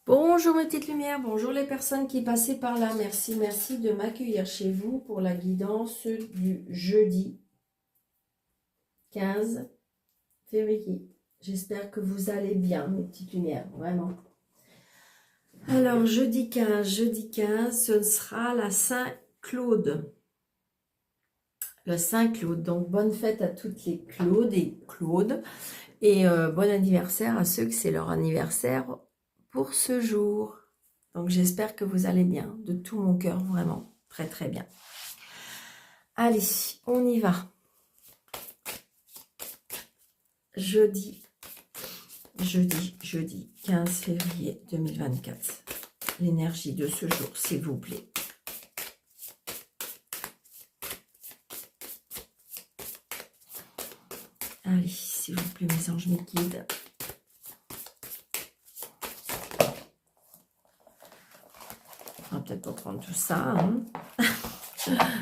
Bonjour mes petites lumières, bonjour les personnes qui passaient par là. Merci, merci de m'accueillir chez vous pour la guidance du jeudi 15 février. J'espère que vous allez bien mes petites lumières, vraiment. Alors jeudi 15, ce sera la Saint-Claude. Le Saint-Claude, donc bonne fête à toutes les Claudes et Claudes. Et bon anniversaire à ceux que c'est leur anniversaire pour ce jour. Donc j'espère que vous allez bien, de tout mon cœur, vraiment, très très bien. Allez, on y va. Jeudi 15 février 2024. L'énergie de ce jour, s'il vous plaît. Allez, s'il vous plaît, mes anges, mes guides. On va peut-être pas prendre tout ça. Hein.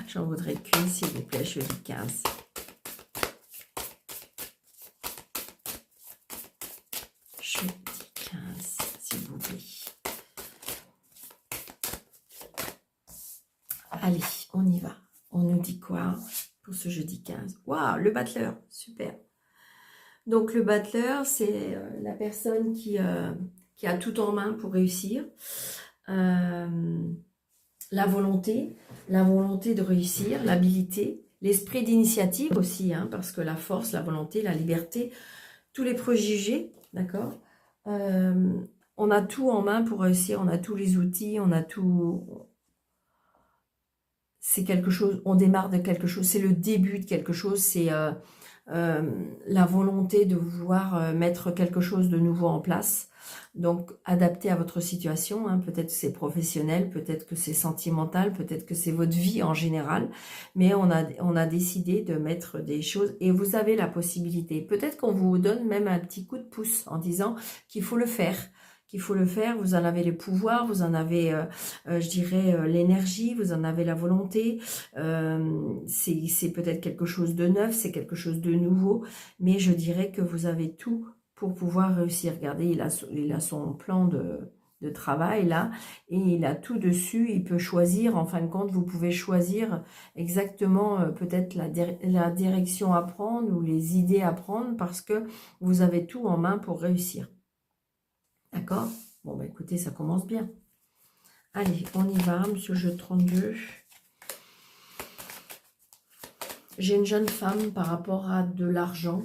J'en voudrais qu'une, s'il vous plaît, jeudi 15. Jeudi 15, s'il vous plaît. Allez, on y va. On nous dit quoi pour ce jeudi 15? Waouh, le battleur, super. Donc, le battleur, c'est la personne qui a tout en main pour réussir. La volonté de réussir, l'habilité, l'esprit d'initiative aussi, hein, parce que la force, la volonté, la liberté, tous les préjugés, d'accord, on a tout en main pour réussir, on a tous les outils, on a tout. C'est quelque chose, on démarre de quelque chose, c'est le début de quelque chose, c'est la volonté de vouloir mettre quelque chose de nouveau en place, donc adapté à votre situation, hein. Peut-être que c'est professionnel, peut-être que c'est sentimental, peut-être que c'est votre vie en général, mais on a décidé de mettre des choses, et vous avez la possibilité, peut-être qu'on vous donne même un petit coup de pouce en disant qu'il faut le faire, vous en avez le pouvoir, vous en avez, je dirais, l'énergie, vous en avez la volonté, c'est peut-être quelque chose de neuf, c'est quelque chose de nouveau, mais je dirais que vous avez tout pour pouvoir réussir. Regardez, il a son plan de travail là, et il a tout dessus, il peut choisir, en fin de compte, vous pouvez choisir exactement peut-être la direction à prendre ou les idées à prendre, parce que vous avez tout en main pour réussir. D'accord? Bon, bah écoutez, ça commence bien. Allez, on y va, monsieur jeu 32. J'ai une jeune femme par rapport à de l'argent.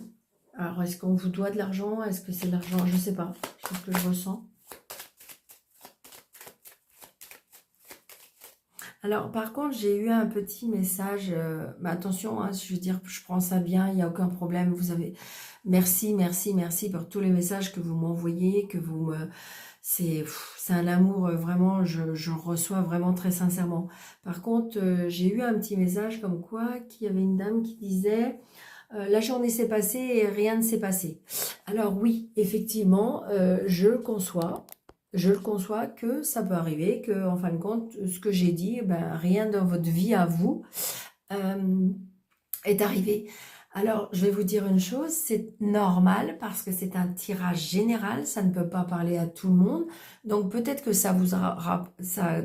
Alors, est-ce qu'on vous doit de l'argent? Est-ce que c'est de l'argent? Je ne sais pas. C'est ce que je ressens. Alors, par contre, j'ai eu un petit message. Mais attention, hein, je veux dire, je prends ça bien, il n'y a aucun problème. Vous avez... Merci, merci, merci pour tous les messages que vous m'envoyez, que vous me... C'est un amour, vraiment, je reçois vraiment très sincèrement. Par contre, j'ai eu un petit message comme quoi, qu'il y avait une dame qui disait... la journée s'est passée et rien ne s'est passé. Alors oui, effectivement, je le conçois que ça peut arriver, que en fin de compte, ce que j'ai dit, ben, rien dans votre vie à vous est arrivé. Alors, je vais vous dire une chose, c'est normal parce que c'est un tirage général, ça ne peut pas parler à tout le monde. Donc, peut-être que ça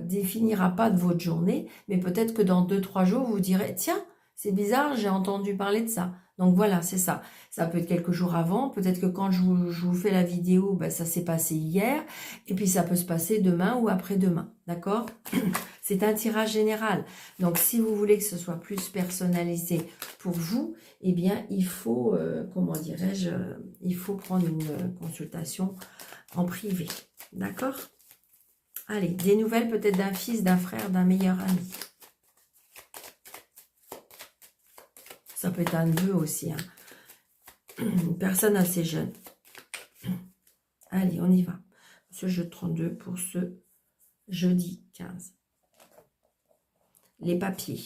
définira pas de votre journée, mais peut-être que dans 2-3 jours, vous direz, tiens, c'est bizarre, j'ai entendu parler de ça. Donc voilà, c'est ça. Ça peut être quelques jours avant, peut-être que quand je vous fais la vidéo, ben, ça s'est passé hier, et puis ça peut se passer demain ou après-demain, d'accord? C'est un tirage général. Donc, si vous voulez que ce soit plus personnalisé pour vous, eh bien, il faut, comment dirais-je, il faut prendre une consultation en privé. D'accord? Allez, des nouvelles peut-être d'un fils, d'un frère, d'un meilleur ami. Ça peut être un neveu aussi, hein. Une personne assez jeune. Allez, on y va. Ce jeu de 32 pour ce jeudi 15. Les papiers.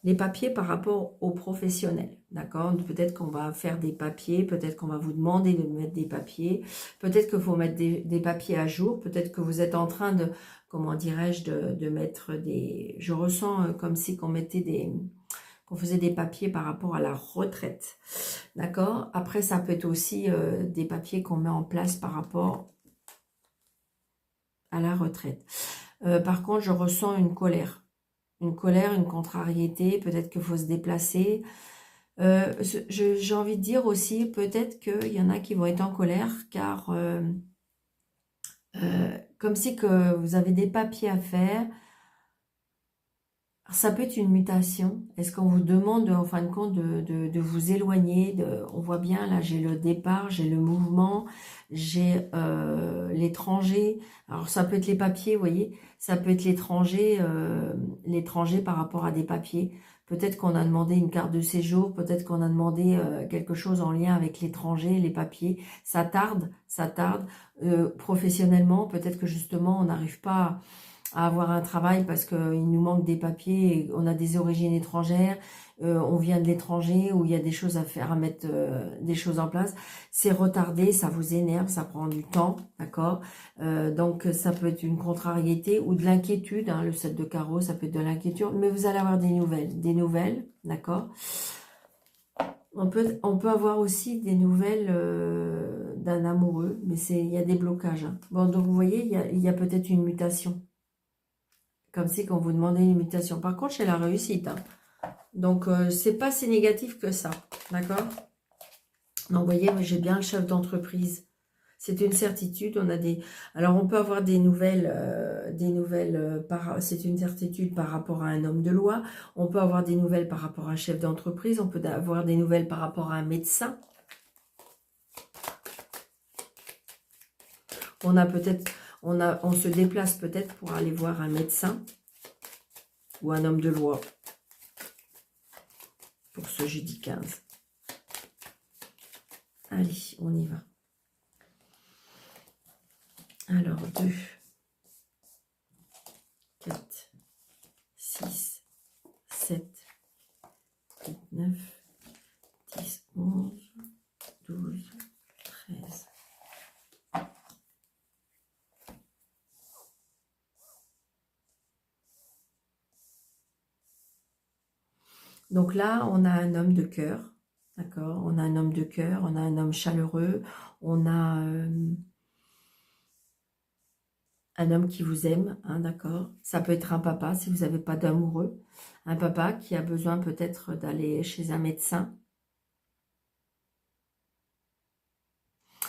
Les papiers par rapport aux professionnels, d'accord? Peut-être qu'on va faire des papiers, peut-être qu'on va vous demander de mettre des papiers, peut-être qu'il faut mettre des papiers à jour, peut-être que vous êtes en train de, comment dirais-je, de mettre des... Je ressens comme si qu'on mettait qu'on faisait des papiers par rapport à la retraite, d'accord? Après, ça peut être aussi des papiers qu'on met en place par rapport à la retraite. Par contre, je ressens une colère, une contrariété, peut-être qu'il faut se déplacer. J'ai envie de dire aussi, peut-être qu'il y en a qui vont être en colère, car comme si que vous avez des papiers à faire. Ça peut être une mutation. Est-ce qu'on vous demande, en fin de compte, de vous éloigner on voit bien, là, j'ai le départ, j'ai le mouvement, j'ai l'étranger. Alors, ça peut être les papiers, vous voyez. Ça peut être l'étranger par rapport à des papiers. Peut-être qu'on a demandé une carte de séjour, peut-être qu'on a demandé quelque chose en lien avec l'étranger, les papiers. Ça tarde, ça tarde. Professionnellement, peut-être que justement, on n'arrive pas à avoir un travail parce qu'il nous manque des papiers, et on a des origines étrangères, on vient de l'étranger, où il y a des choses à faire, à mettre des choses en place. C'est retardé, ça vous énerve, ça prend du temps, d'accord. Donc ça peut être une contrariété ou de l'inquiétude, hein, le 7 de carreau, ça peut être de l'inquiétude, mais vous allez avoir des nouvelles, d'accord. On peut avoir aussi des nouvelles d'un amoureux, mais il y a des blocages, hein. Bon, donc vous voyez, il y a peut-être une mutation. Comme si quand vous demandez une mutation. Par contre, c'est la réussite, hein. Donc, c'est pas si négatif que ça. D'accord? Donc, vous voyez, moi, j'ai bien le chef d'entreprise. C'est une certitude. On a des... Alors, on peut avoir des nouvelles, c'est une certitude par rapport à un homme de loi. On peut avoir des nouvelles par rapport à un chef d'entreprise. On peut avoir des nouvelles par rapport à un médecin. On a peut-être... On se déplace peut-être pour aller voir un médecin ou un homme de loi. Pour ce jeudi 15. Allez, on y va. Alors, 2, 4, 6, 7, 8, 9, 10, 11, 12, 13. Donc là, on a un homme de cœur, d'accord? On a un homme de cœur, on a un homme chaleureux, on a un homme qui vous aime, hein, d'accord? Ça peut être un papa si vous n'avez pas d'amoureux. Un papa qui a besoin peut-être d'aller chez un médecin.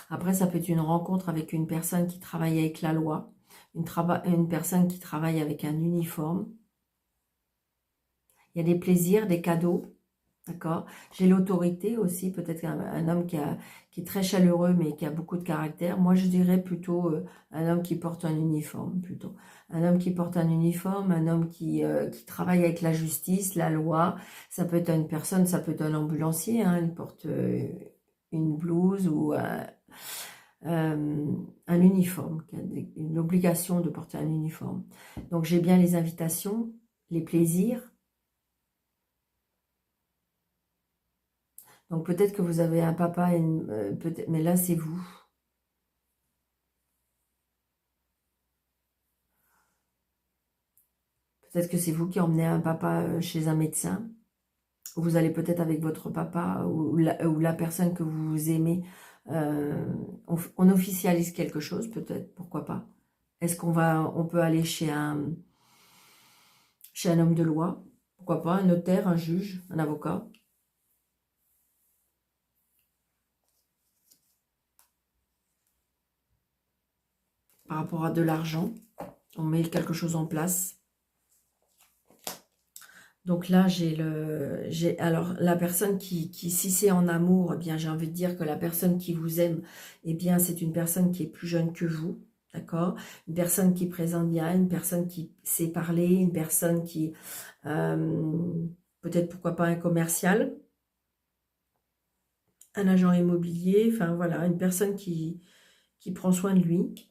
Après, ça peut être une rencontre avec une personne qui travaille avec la loi, une personne qui travaille avec un uniforme. Il y a des plaisirs, des cadeaux, d'accord? J'ai l'autorité aussi, peut-être un homme qui est très chaleureux, mais qui a beaucoup de caractère. Moi, je dirais plutôt un homme qui porte un uniforme, plutôt. Un homme qui porte un uniforme, un homme qui travaille avec la justice, la loi. Ça peut être une personne, ça peut être un ambulancier, hein, il porte une blouse ou un uniforme, qui a une obligation de porter un uniforme. Donc, j'ai bien les invitations, les plaisirs. Donc peut-être que vous avez un papa, mais là c'est vous. Peut-être que c'est vous qui emmenez un papa chez un médecin. Ou vous allez peut-être avec votre papa ou la personne que vous aimez. On officialise quelque chose peut-être, pourquoi pas. Est-ce on peut aller chez un homme de loi? Pourquoi pas, un notaire, un juge, un avocat? Par rapport à de l'argent, on met quelque chose en place. Donc là, alors la personne si c'est en amour, eh bien j'ai envie de dire que la personne qui vous aime, eh bien c'est une personne qui est plus jeune que vous, d'accord? Une personne qui présente bien, une personne qui sait parler, une personne qui, peut-être pourquoi pas un commercial, un agent immobilier, enfin voilà, une personne qui prend soin de lui.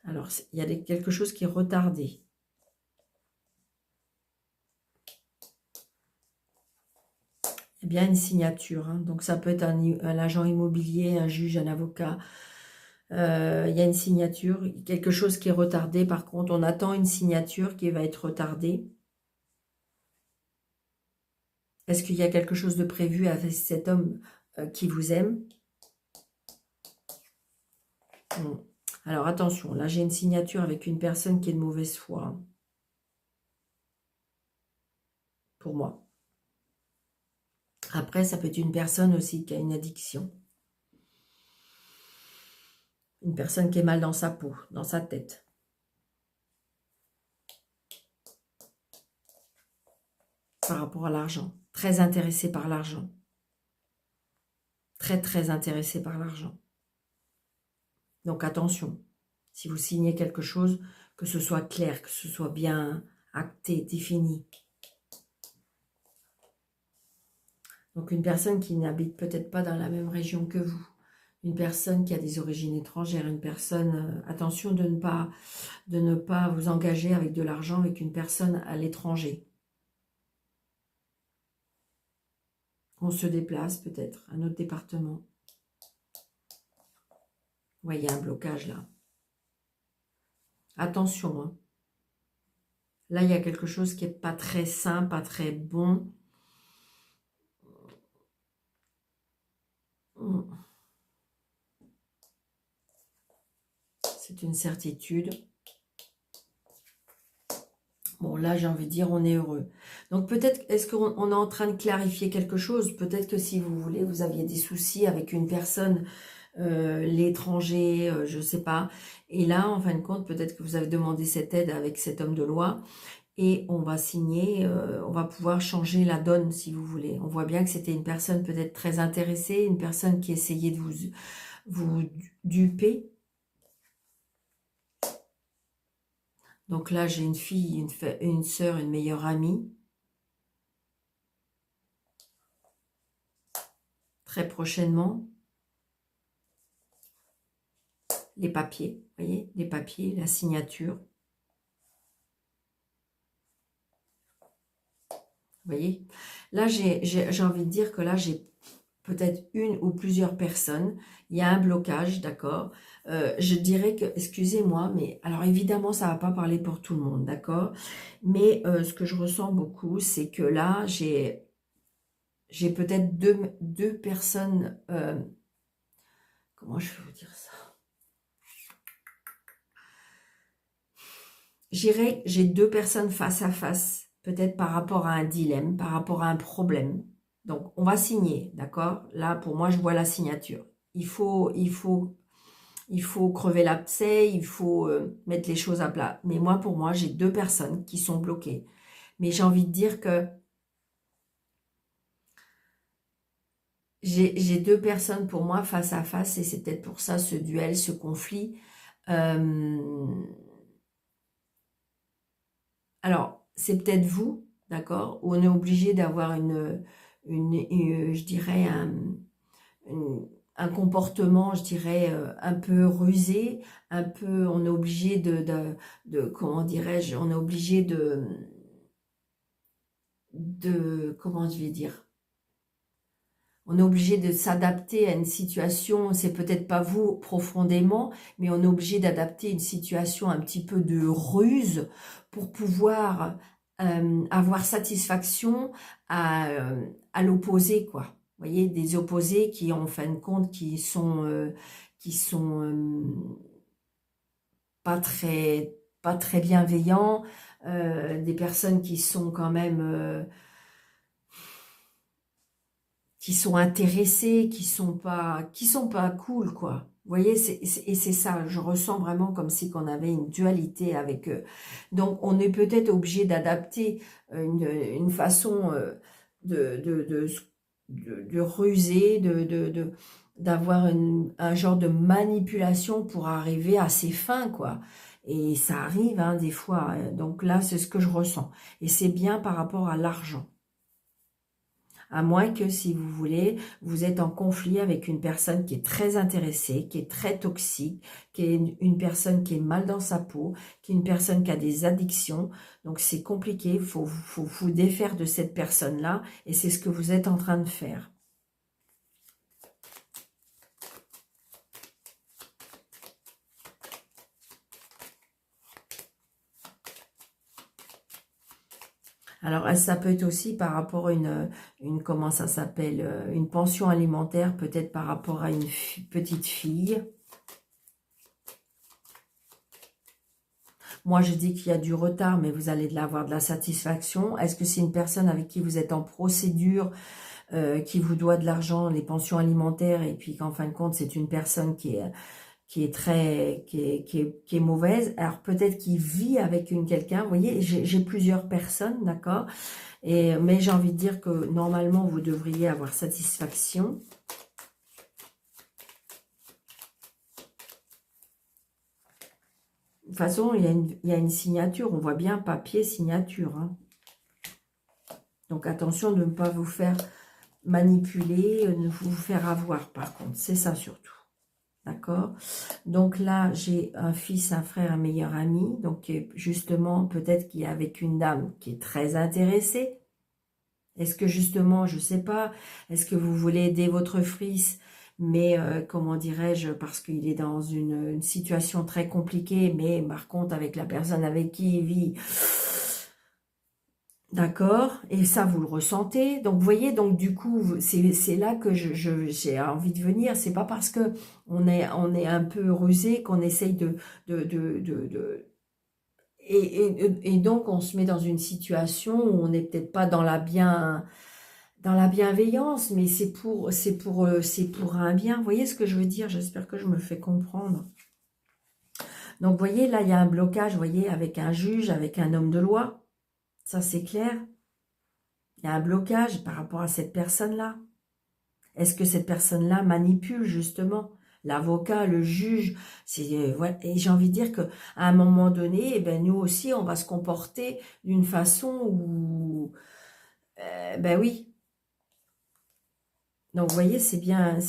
Alors, il y a quelque chose qui est retardé. Eh bien, une signature, hein. Donc, ça peut être un agent immobilier, un juge, un avocat. Il y a une signature, quelque chose qui est retardé. Par contre, on attend une signature qui va être retardée. Est-ce qu'il y a quelque chose de prévu avec cet homme qui vous aime? Mm. Alors attention, là j'ai une signature avec une personne qui est de mauvaise foi, hein, pour moi. Après, ça peut être une personne aussi qui a une addiction. Une personne qui est mal dans sa peau, dans sa tête. Par rapport à l'argent. Très intéressé par l'argent. Très, très intéressé par l'argent. Donc attention, si vous signez quelque chose, que ce soit clair, que ce soit bien acté, défini. Donc une personne qui n'habite peut-être pas dans la même région que vous. Une personne qui a des origines étrangères. Une personne, attention de ne pas vous engager avec de l'argent avec une personne à l'étranger. On se déplace peut-être à un autre département. Ouais, il y a un blocage là. Attention, hein. Là, il y a quelque chose qui n'est pas très sain, pas très bon. C'est une certitude. Bon, là, j'ai envie de dire, on est heureux. Donc, peut-être, est-ce qu'on est en train de clarifier quelque chose? Peut-être que si vous voulez, vous aviez des soucis avec une personne, l'étranger, je ne sais pas. Et là, en fin de compte, peut-être que vous avez demandé cette aide avec cet homme de loi. Et on va signer, on va pouvoir changer la donne, si vous voulez. On voit bien que c'était une personne peut-être très intéressée, une personne qui essayait de vous duper. Donc là, j'ai une fille, une sœur, une meilleure amie. Très prochainement. Les papiers, vous voyez, les papiers, la signature. Vous voyez, là, j'ai envie de dire que là, j'ai peut-être une ou plusieurs personnes. Il y a un blocage, d'accord. Je dirais que, excusez-moi, mais alors évidemment, ça ne va pas parler pour tout le monde, d'accord. Mais ce que je ressens beaucoup, c'est que là, j'ai peut-être deux personnes. Comment je vais vous dire ça? J'ai deux personnes face à face, peut-être par rapport à un dilemme, par rapport à un problème. Donc, on va signer, d'accord? Là, pour moi, je vois la signature. Il faut crever l'abcès, il faut mettre les choses à plat. Mais moi, pour moi, j'ai deux personnes qui sont bloquées. Mais j'ai envie de dire que j'ai deux personnes pour moi face à face, et c'est peut-être pour ça ce duel, ce conflit. Alors, c'est peut-être vous, d'accord? On est obligé d'avoir je dirais, un comportement, je dirais, un peu rusé, un peu, on est obligé comment dirais-je, on est obligé comment je vais dire, on est obligé de s'adapter à une situation, c'est peut-être pas vous profondément, mais on est obligé d'adapter une situation un petit peu de ruse pour pouvoir avoir satisfaction à l'opposé, quoi. Vous voyez, des opposés qui, en fin de compte, qui sont pas très bienveillants, des personnes qui sont quand même qui sont intéressés, qui sont pas cool, quoi. Vous voyez, et c'est ça, je ressens vraiment comme si qu'on avait une dualité avec eux. Donc, on est peut-être obligé d'adapter une façon de ruser, d'avoir un genre de manipulation pour arriver à ses fins, quoi. Et ça arrive, hein, des fois. Donc là, c'est ce que je ressens. Et c'est bien par rapport à l'argent. À moins que, si vous voulez, vous êtes en conflit avec une personne qui est très intéressée, qui est très toxique, qui est une personne qui est mal dans sa peau, qui est une personne qui a des addictions. Donc, c'est compliqué, il faut vous défaire de cette personne-là, et c'est ce que vous êtes en train de faire. Alors, ça peut être aussi par rapport à comment ça s'appelle, une pension alimentaire, peut-être par rapport à une petite fille. Moi, je dis qu'il y a du retard, mais vous allez avoir de la satisfaction. Est-ce que c'est une personne avec qui vous êtes en procédure, qui vous doit de l'argent, les pensions alimentaires, et puis qu'en fin de compte, c'est une personne qui est mauvaise. Alors peut-être qu'il vit avec quelqu'un. Vous voyez, j'ai plusieurs personnes, d'accord. Mais j'ai envie de dire que normalement vous devriez avoir satisfaction. De toute façon, il y a une signature. On voit bien papier, signature. Hein. Donc attention de ne pas vous faire manipuler, de vous faire avoir par contre. C'est ça surtout. D'accord. Donc là, j'ai un fils, un frère, un meilleur ami. Donc justement, peut-être qu'il est avec une dame qui est très intéressée. Est-ce que justement, je ne sais pas, est-ce que vous voulez aider votre fils, mais comment dirais-je, parce qu'il est dans une situation très compliquée, mais par contre, avec la personne avec qui il vit, d'accord, et ça, vous le ressentez. Donc, vous voyez, donc du coup, c'est là que j'ai envie de venir. C'est pas parce que on est un peu rusé qu'on essaye et donc, on se met dans une situation où on n'est peut-être pas dans la bienveillance, mais c'est pour un bien. Vous voyez ce que je veux dire? J'espère que je me fais comprendre. Donc, vous voyez, là, il y a un blocage, vous voyez, avec un juge, avec un homme de loi. Ça, c'est clair. Il y a un blocage par rapport à cette personne-là. Est-ce que cette personne-là manipule, justement, l'avocat, le juge? Ouais. Et j'ai envie de dire qu'à un moment donné, eh ben, nous aussi, on va se comporter d'une façon où... ben oui. Donc, vous voyez, c'est bien,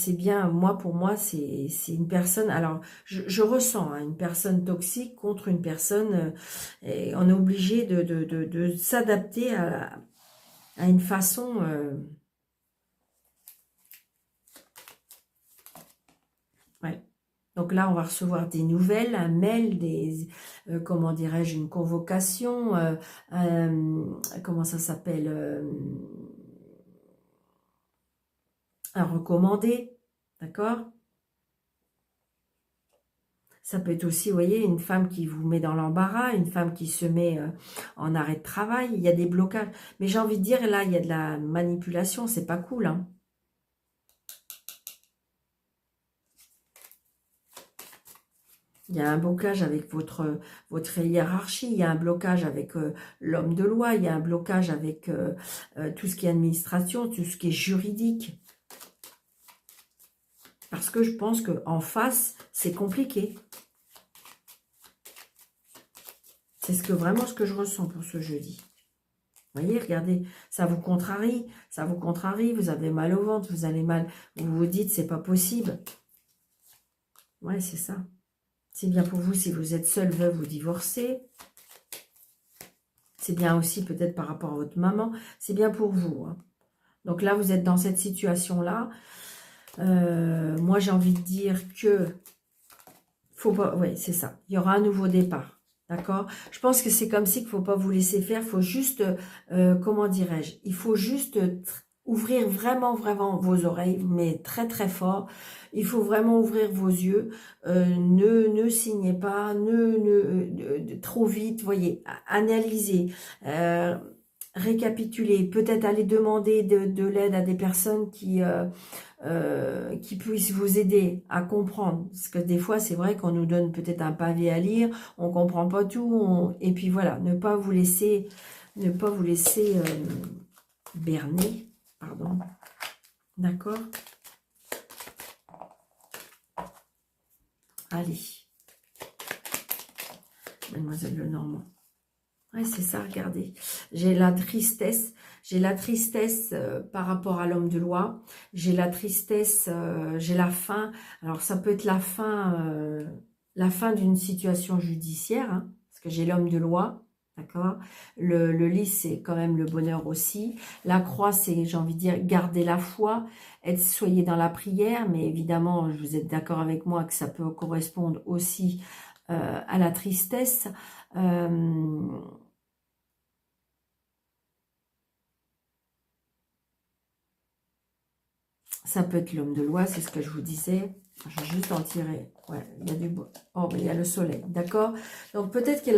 moi, pour moi, c'est une personne, alors, je ressens hein, une personne toxique contre une personne, et on est obligé de s'adapter à une façon, ouais. Donc là, on va recevoir des nouvelles, un mail, comment dirais-je, une convocation, comment ça s'appelle, un recommandé, d'accord? Ça peut être aussi, vous voyez, une femme qui vous met dans l'embarras, une femme qui se met en arrêt de travail. Il y a des blocages. Mais j'ai envie de dire, là, il y a de la manipulation. C'est pas cool, hein. Il y a un blocage avec votre hiérarchie. Il y a un blocage avec l'homme de loi. Il y a un blocage avec tout ce qui est administration, tout ce qui est juridique. Parce que je pense qu'en face, c'est compliqué. C'est vraiment ce que je ressens pour ce jeudi. Vous voyez, regardez, ça vous contrarie, vous avez mal au ventre, vous allez mal, vous vous dites, c'est pas possible. Ouais, c'est ça. C'est bien pour vous si vous êtes seul, veuve ou divorcé. C'est bien aussi peut-être par rapport à votre maman. C'est bien pour vous. Hein. Donc là, vous êtes dans cette situation-là. Moi, j'ai envie de dire que... Faut pas... Oui, c'est ça. Il y aura un nouveau départ. D'accord? Je pense que c'est comme si qu'il ne faut pas vous laisser faire. Il faut juste... comment dirais-je? Il faut juste ouvrir vraiment, vraiment vos oreilles, mais très, très fort. Il faut vraiment ouvrir vos yeux. Ne signez pas, trop vite. Voyez, analysez. Récapituler, peut-être aller demander de l'aide à des personnes qui puissent vous aider à comprendre. Parce que des fois, c'est vrai qu'on nous donne peut-être un pavé à lire, on comprend pas tout, et puis voilà, ne pas vous laisser berner, pardon. D'accord? Allez. Mademoiselle Lenormand. Ouais, c'est ça, regardez. J'ai la tristesse. J'ai la tristesse par rapport à l'homme de loi. J'ai la tristesse, j'ai la faim. Alors, ça peut être la fin d'une situation judiciaire, hein, parce que j'ai l'homme de loi, d'accord. Le lys, c'est quand même le bonheur aussi. La croix, c'est, j'ai envie de dire, garder la foi, soyez dans la prière, mais évidemment, vous êtes d'accord avec moi que ça peut correspondre aussi à la tristesse. Ça peut être l'homme de loi, c'est ce que je vous disais. Je vais juste en tirer. Ouais, il y a du beau. Oh, mais il y a le soleil, d'accord? Donc peut-être que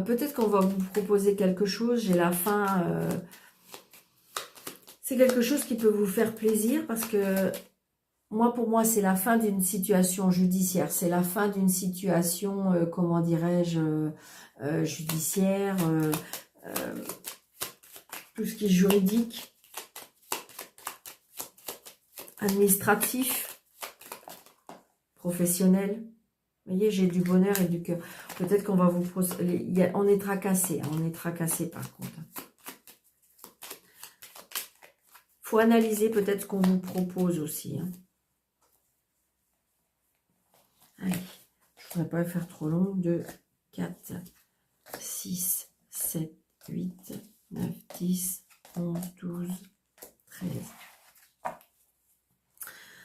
peut-être qu'on va vous proposer quelque chose. J'ai la fin. C'est quelque chose qui peut vous faire plaisir parce que pour moi, c'est la fin d'une situation judiciaire. C'est la fin d'une situation, comment dirais-je, judiciaire, tout ce qui est juridique, administratif, professionnel. Vous voyez, j'ai du bonheur et du cœur. Peut-être qu'on va vous... On est tracassé, hein, on est tracassé par contre. Faut analyser peut-être ce qu'on vous propose aussi. Hein. Allez, je ne voudrais pas le faire trop long. 2, 4, 6, 7, 8, 9, 10, 11, 12, 13.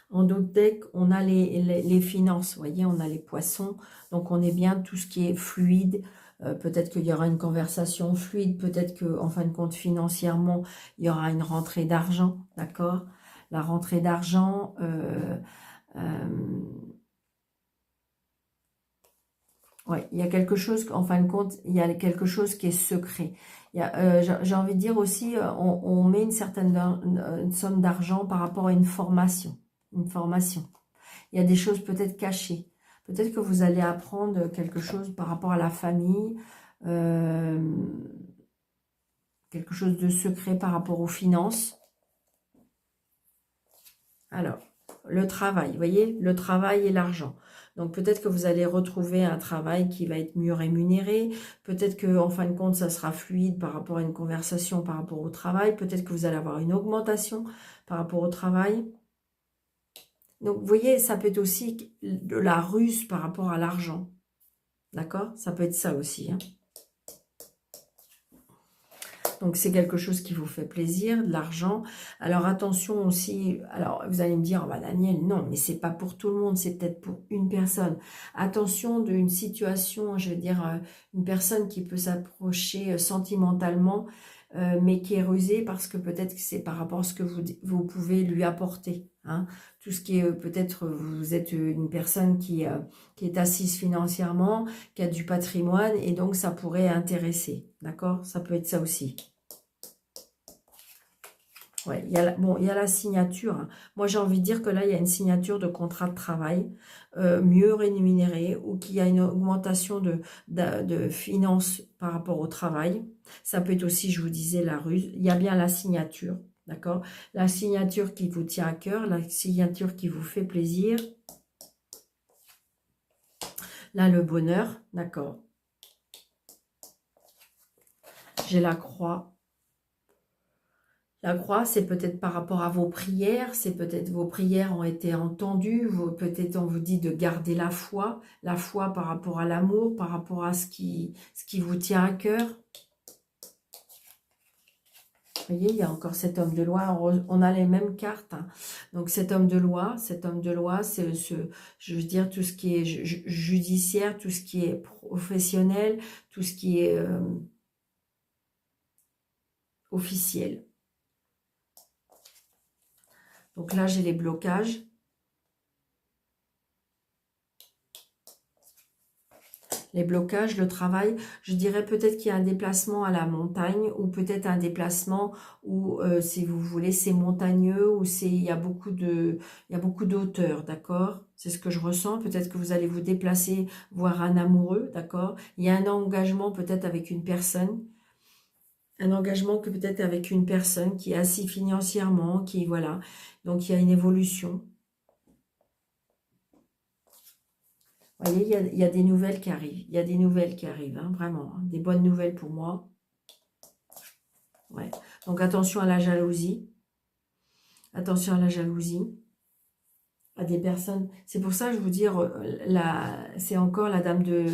En d'autres decks, on a les finances, vous voyez, on a les poissons. Donc, on est bien tout ce qui est fluide. Peut-être qu'il y aura une conversation fluide. Peut-être qu'en fin de compte, financièrement, il y aura une rentrée d'argent, d'accord? La rentrée d'argent... ouais, il y a quelque chose, en fin de compte, il y a quelque chose qui est secret. J'ai envie de dire aussi, on met une certaine une somme d'argent par rapport à une formation. Une formation. Il y a des choses peut-être cachées. Peut-être que vous allez apprendre quelque chose par rapport à la famille, quelque chose de secret par rapport aux finances. Alors, le travail, vous voyez, le travail et l'argent. Donc peut-être que vous allez retrouver un travail qui va être mieux rémunéré. Peut-être que en fin de compte, ça sera fluide par rapport à une conversation, par rapport au travail. Peut-être que vous allez avoir une augmentation par rapport au travail. Donc, vous voyez, ça peut être aussi de la ruse par rapport à l'argent. D'accord? Ça peut être ça aussi. Hein. Donc, c'est quelque chose qui vous fait plaisir, de l'argent. Alors, attention aussi. Alors, vous allez me dire, oh, bah, Daniel, non, mais c'est pas pour tout le monde, c'est peut-être pour une personne. Attention d'une situation, je veux dire, une personne qui peut s'approcher sentimentalement, mais qui est rusée parce que peut-être que c'est par rapport à ce que vous pouvez lui apporter. Hein. Tout ce qui est, peut-être, vous êtes une personne qui est assise financièrement, qui a du patrimoine, et donc ça pourrait intéresser. D'accord? Ça peut être ça aussi. Ouais, il y a la signature. Hein. Moi, j'ai envie de dire que là, il y a une signature de contrat de travail mieux rémunéré ou qu'il y a une augmentation de finances par rapport au travail. Ça peut être aussi, je vous disais, la ruse. Il y a bien la signature, d'accord? La signature qui vous tient à cœur, la signature qui vous fait plaisir. Là, le bonheur, d'accord? J'ai la croix. La croix, c'est peut-être par rapport à vos prières, c'est peut-être vos prières ont été entendues, peut-être on vous dit de garder la foi par rapport à l'amour, par rapport à ce qui vous tient à cœur. Vous voyez, il y a encore cet homme de loi, on a les mêmes cartes. Hein. Donc cet homme de loi, c'est je veux dire, tout ce qui est judiciaire, tout ce qui est professionnel, tout ce qui est officiel. Donc là, j'ai les blocages. Les blocages, le travail, je dirais peut-être qu'il y a un déplacement à la montagne ou peut-être un déplacement où, si vous voulez, c'est montagneux ou il y a beaucoup d'auteur, d'accord? C'est ce que je ressens. Peut-être que vous allez vous déplacer, voir un amoureux, d'accord? Il y a un engagement peut-être avec une personne. Un engagement que peut-être avec une personne qui est assise financièrement, qui, voilà. Donc, il y a une évolution. Vous voyez, il y a des nouvelles qui arrivent. Il y a des nouvelles qui arrivent, hein, vraiment. Hein, des bonnes nouvelles pour moi. Ouais. Donc, attention à la jalousie. Attention à la jalousie. À des personnes. C'est pour ça que je vous dire, c'est encore la dame de...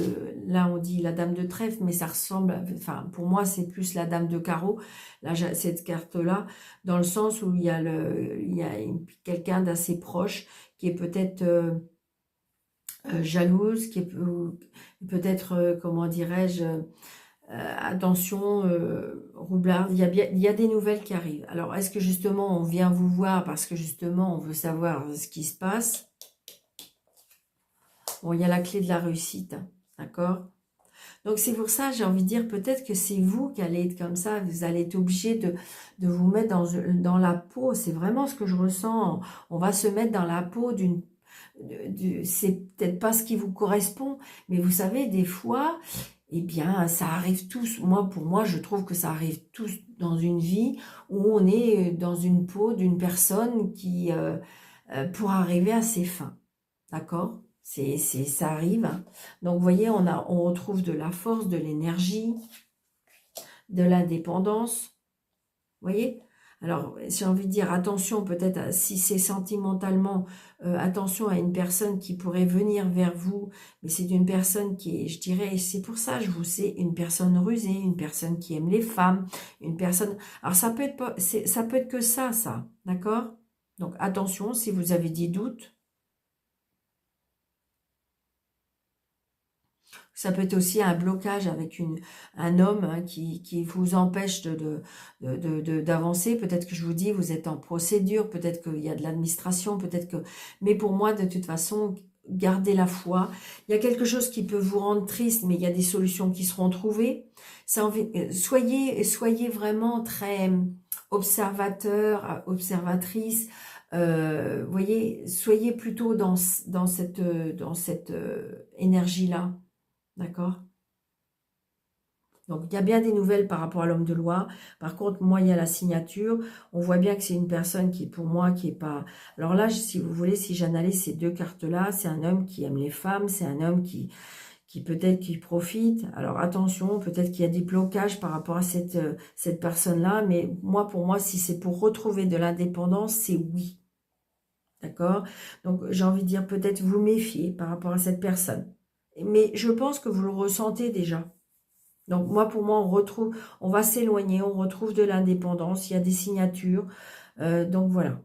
Là, on dit la dame de trèfle, mais ça ressemble... Enfin, pour moi, c'est plus la dame de carreau, cette carte-là, dans le sens où il y a quelqu'un d'assez proche qui est peut-être... jalouse, qui est peut-être, comment dirais-je, Attention, Roublard, il y a des nouvelles qui arrivent. Alors, est-ce que justement, on vient vous voir parce que justement, on veut savoir ce qui se passe? Bon, il y a la clé de la réussite, hein, d'accord? Donc, c'est pour ça, j'ai envie de dire, peut-être que c'est vous qui allez être comme ça, vous allez être obligé de vous mettre dans la peau, c'est vraiment ce que je ressens, on va se mettre dans la peau c'est peut-être pas ce qui vous correspond, mais vous savez, des fois, eh bien, ça arrive tous, pour moi, je trouve que ça arrive tous dans une vie où on est dans une peau d'une personne qui, pour arriver à ses fins, d'accord? Ça arrive, hein. Donc, vous voyez, on retrouve de la force, de l'énergie, de l'indépendance, vous voyez? Alors, j'ai envie de dire, attention, peut-être, si c'est sentimentalement, attention à une personne qui pourrait venir vers vous, mais c'est une personne qui est, je dirais, c'est pour ça, je vous sais, une personne rusée, une personne qui aime les femmes, une personne... Alors, ça peut être, ça peut être que ça, d'accord? Donc, attention, si vous avez des doutes, ça peut être aussi un blocage avec un homme, hein, qui vous empêche d'avancer. Peut-être que je vous dis, vous êtes en procédure, peut-être qu'il y a de l'administration, peut-être que... Mais pour moi, de toute façon, gardez la foi. Il y a quelque chose qui peut vous rendre triste, mais il y a des solutions qui seront trouvées. Soyez vraiment très observateur, observatrice. Voyez, soyez plutôt dans cette énergie-là. D'accord? Donc, il y a bien des nouvelles par rapport à l'homme de loi. Par contre, moi, il y a la signature. On voit bien que c'est une personne qui, pour moi, qui est pas... Alors là, si vous voulez, si j'analyse ces deux cartes-là, c'est un homme qui aime les femmes, c'est un homme qui peut-être qui profite. Alors, attention, peut-être qu'il y a des blocages par rapport à cette personne-là. Mais moi, pour moi, si c'est pour retrouver de l'indépendance, c'est oui. D'accord? Donc, j'ai envie de dire, peut-être vous méfier par rapport à cette personne. Mais je pense que vous le ressentez déjà. Donc moi, pour moi, on va s'éloigner, on retrouve de l'indépendance, il y a des signatures. Donc voilà.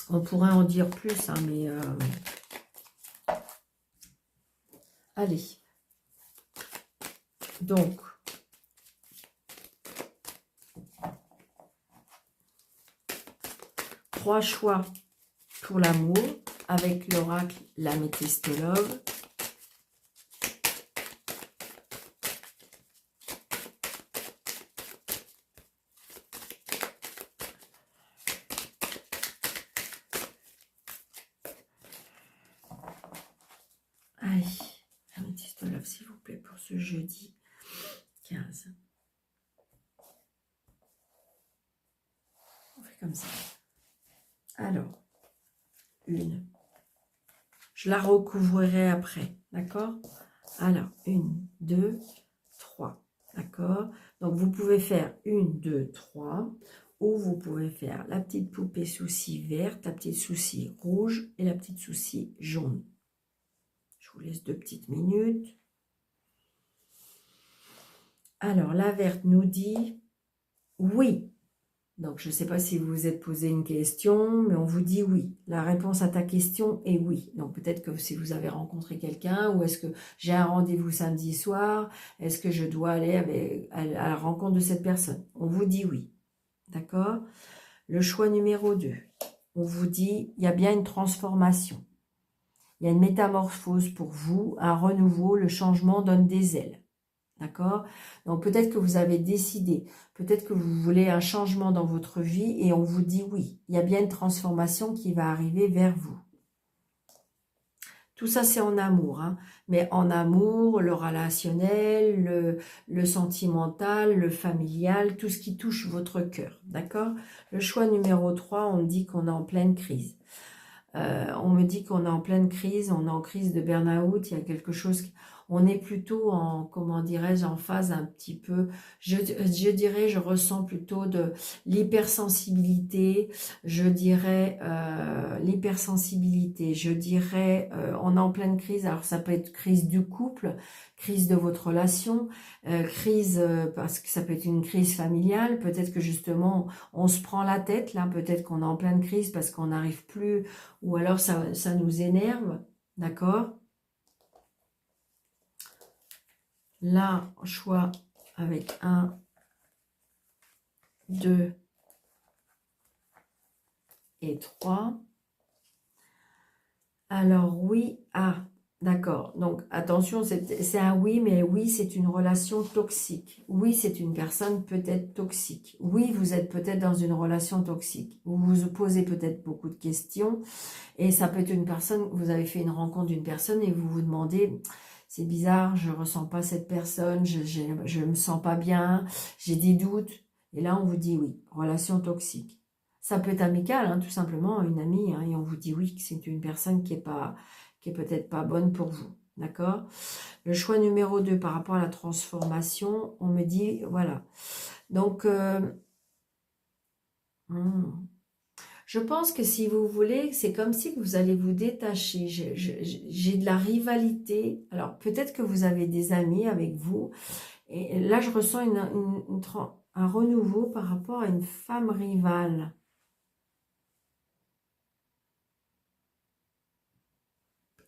On pourrait en dire plus, hein, mais... Allez. Donc... 3 choix pour l'amour avec l'oracle l'Améthystologue. Allez, l'Améthystologue, s'il vous plaît, pour ce jeudi 15. On fait comme ça. Alors, une. Je la recouvrirai après, d'accord? Alors, 1, 2, 3, d'accord? Donc, vous pouvez faire 1, 2, 3, ou vous pouvez faire la petite poupée souci verte, la petite souci rouge et la petite souci jaune. Je vous laisse 2 petites minutes. Alors, la verte nous dit oui. Donc, je ne sais pas si vous vous êtes posé une question, mais on vous dit oui. La réponse à ta question est oui. Donc, peut-être que si vous avez rencontré quelqu'un, ou est-ce que j'ai un rendez-vous samedi soir, est-ce que je dois aller à la rencontre de cette personne? On vous dit oui. D'accord? Le choix numéro 2. On vous dit, il y a bien une transformation. Il y a une métamorphose pour vous, un renouveau, le changement donne des ailes. D'accord? Donc, peut-être que vous avez décidé, peut-être que vous voulez un changement dans votre vie et on vous dit oui. Il y a bien une transformation qui va arriver vers vous. Tout ça, c'est en amour. Hein. Mais en amour, le relationnel, le sentimental, le familial, tout ce qui touche votre cœur. D'accord? Le choix numéro 3, on me dit qu'on est en pleine crise. On me dit qu'on est en pleine crise, on est en crise de burn-out, il y a quelque chose... On est plutôt en, comment dirais-je, en phase un petit peu, je dirais, je ressens plutôt de l'hypersensibilité, je dirais l'hypersensibilité, je dirais, on est en pleine crise, alors ça peut être crise du couple, crise de votre relation, crise, parce que ça peut être une crise familiale, peut-être que justement on se prend la tête, là peut-être qu'on est en pleine crise parce qu'on n'arrive plus, ou alors ça nous énerve, d'accord? Là, choix avec 1, 2 et 3. Alors oui, d'accord. Donc attention, c'est un oui, mais oui, c'est une relation toxique. Oui, c'est une personne peut-être toxique. Oui, vous êtes peut-être dans une relation toxique. Vous vous posez peut-être beaucoup de questions. Et ça peut être une personne, vous avez fait une rencontre d'une personne et vous vous demandez, c'est bizarre, je ressens pas cette personne, je me sens pas bien, j'ai des doutes. Et là, on vous dit oui, relation toxique. Ça peut être amical, hein, tout simplement, une amie, hein, et on vous dit oui, que c'est une personne qui est peut-être pas bonne pour vous. D'accord? Le choix numéro 2 par rapport à la transformation, on me dit, voilà. Donc, je pense que si vous voulez, c'est comme si vous allez vous détacher. J'ai de la rivalité. Alors, peut-être que vous avez des amis avec vous. Et là, je ressens un renouveau par rapport à une femme rivale.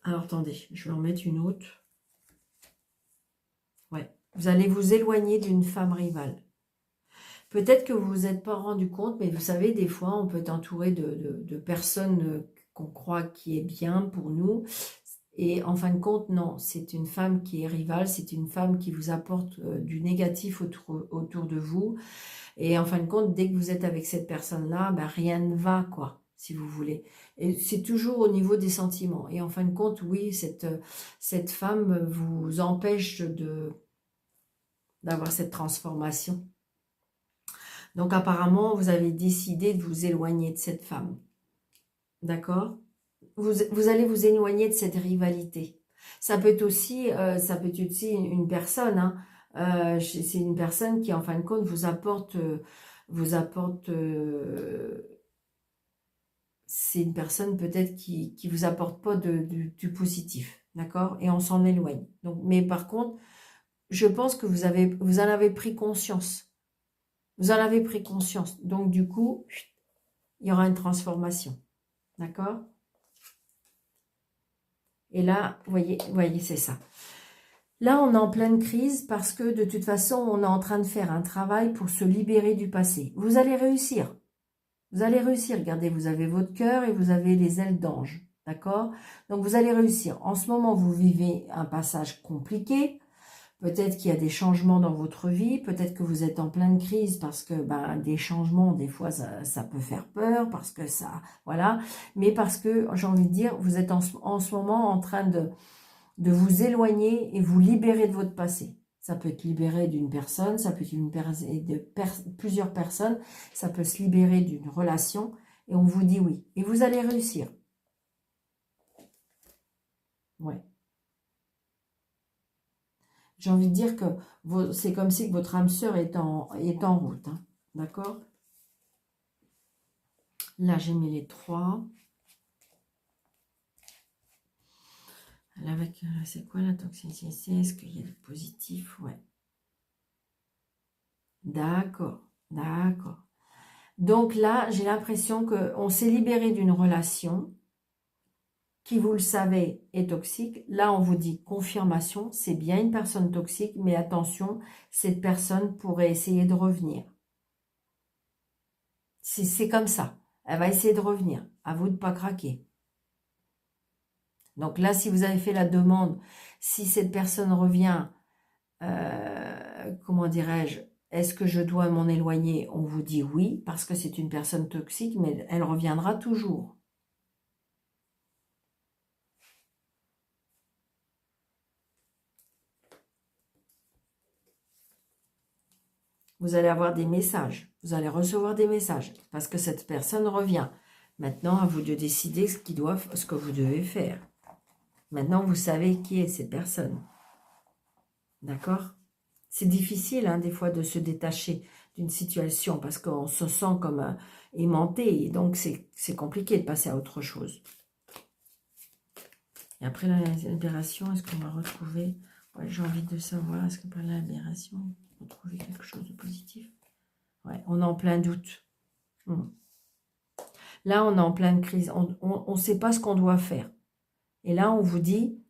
Alors, attendez, je vais en mettre une autre. Ouais, vous allez vous éloigner d'une femme rivale. Peut-être que vous vous êtes pas rendu compte, mais vous savez, des fois, on peut être entouré de personnes qu'on croit qui est bien pour nous. Et en fin de compte, non, c'est une femme qui est rivale, c'est une femme qui vous apporte du négatif autour de vous. Et en fin de compte, dès que vous êtes avec cette personne-là, ben, rien ne va, quoi, si vous voulez. Et c'est toujours au niveau des sentiments. Et en fin de compte, oui, cette femme vous empêche d'avoir cette transformation. Donc apparemment, vous avez décidé de vous éloigner de cette femme. D'accord? Vous allez vous éloigner de cette rivalité. Ça peut être aussi une personne, hein. C'est une personne qui, en fin de compte, c'est une personne peut-être qui vous apporte pas du positif, d'accord? Et on s'en éloigne. Donc, mais par contre, je pense que vous en avez pris conscience. Vous en avez pris conscience. Donc, du coup, il y aura une transformation. D'accord? Et là, vous voyez, c'est ça. Là, on est en pleine crise parce que de toute façon, on est en train de faire un travail pour se libérer du passé. Vous allez réussir. Vous allez réussir. Regardez, vous avez votre cœur et vous avez les ailes d'ange. D'accord? Donc, vous allez réussir. En ce moment, vous vivez un passage compliqué. Peut-être qu'il y a des changements dans votre vie, peut-être que vous êtes en pleine crise parce que ben, des changements, des fois, ça peut faire peur, parce que ça, voilà. Mais parce que, j'ai envie de dire, vous êtes en ce moment en train de vous éloigner et vous libérer de votre passé. Ça peut être libéré d'une personne, ça peut être plusieurs personnes, ça peut se libérer d'une relation, et on vous dit oui. Et vous allez réussir. Ouais. J'ai envie de dire que c'est comme si votre âme sœur est en route. Hein. D'accord? Là, j'ai mis les 3. Avec, c'est quoi la toxicité? Est-ce qu'il y a du positif? Ouais. D'accord. D'accord. Donc là, j'ai l'impression qu'on s'est libéré d'une relation qui, vous le savez, est toxique. Là, on vous dit confirmation, c'est bien une personne toxique, mais attention, cette personne pourrait essayer de revenir. C'est comme ça. Elle va essayer de revenir. À vous de ne pas craquer. Donc là, si vous avez fait la demande, si cette personne revient, comment dirais-je, est-ce que je dois m'en éloigner? On vous dit oui, parce que c'est une personne toxique, mais elle reviendra toujours. Vous allez avoir des messages, vous allez recevoir des messages, parce que cette personne revient. Maintenant, à vous de décider ce que vous devez faire. Maintenant, vous savez qui est cette personne. D'accord? C'est difficile, hein, des fois, de se détacher d'une situation parce qu'on se sent comme aimanté. Et donc, c'est compliqué de passer à autre chose. Et après la libération, est-ce qu'on va retrouver... Ouais, j'ai envie de savoir, est-ce qu'après la libération, on va retrouver quelque chose de positif? Ouais, on est en plein doute. Là, on est en pleine crise. On ne sait pas ce qu'on doit faire. Et là, on vous dit,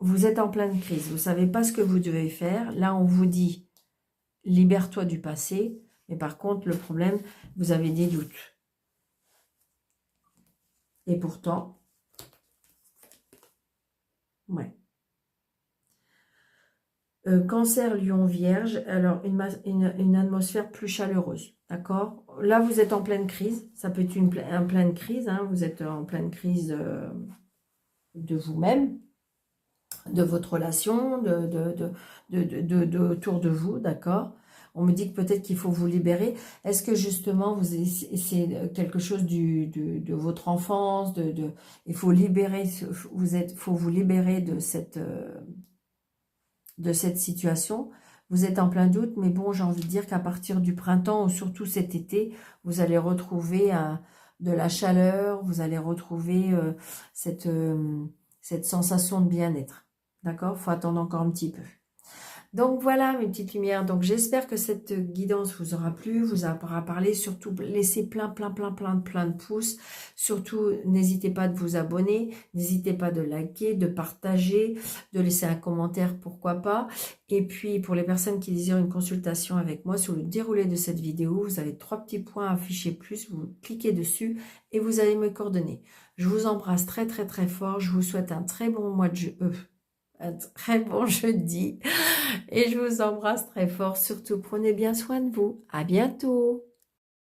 vous êtes en pleine crise. Vous ne savez pas ce que vous devez faire. Là, on vous dit, libère-toi du passé. Mais par contre, le problème, vous avez des doutes. Et pourtant, ouais. Cancer, Lion, Vierge, alors une atmosphère plus chaleureuse, d'accord? Là, vous êtes en pleine crise, ça peut être une pleine crise, hein, vous êtes en pleine crise de vous-même, de votre relation, autour de vous, d'accord? On me dit que peut-être qu'il faut vous libérer. Est-ce que justement, c'est quelque chose de votre enfance, il faut libérer, faut vous libérer de cette situation, vous êtes en plein doute, mais bon, j'ai envie de dire qu'à partir du printemps, ou surtout cet été, vous allez retrouver de la chaleur, vous allez retrouver cette sensation de bien-être. D'accord? Il faut attendre encore un petit peu. Donc voilà mes petites lumières, donc j'espère que cette guidance vous aura plu, vous aura parlé, surtout laissez plein de pouces, surtout n'hésitez pas de vous abonner, n'hésitez pas de liker, de partager, de laisser un commentaire pourquoi pas, et puis pour les personnes qui désirent une consultation avec moi, sur le déroulé de cette vidéo, vous avez 3 petits points affichés plus, vous cliquez dessus et vous avez mes coordonnées. Je vous embrasse très fort, je vous souhaite un très bon mois de un très bon jeudi et je vous embrasse très fort. Surtout, prenez bien soin de vous. À bientôt.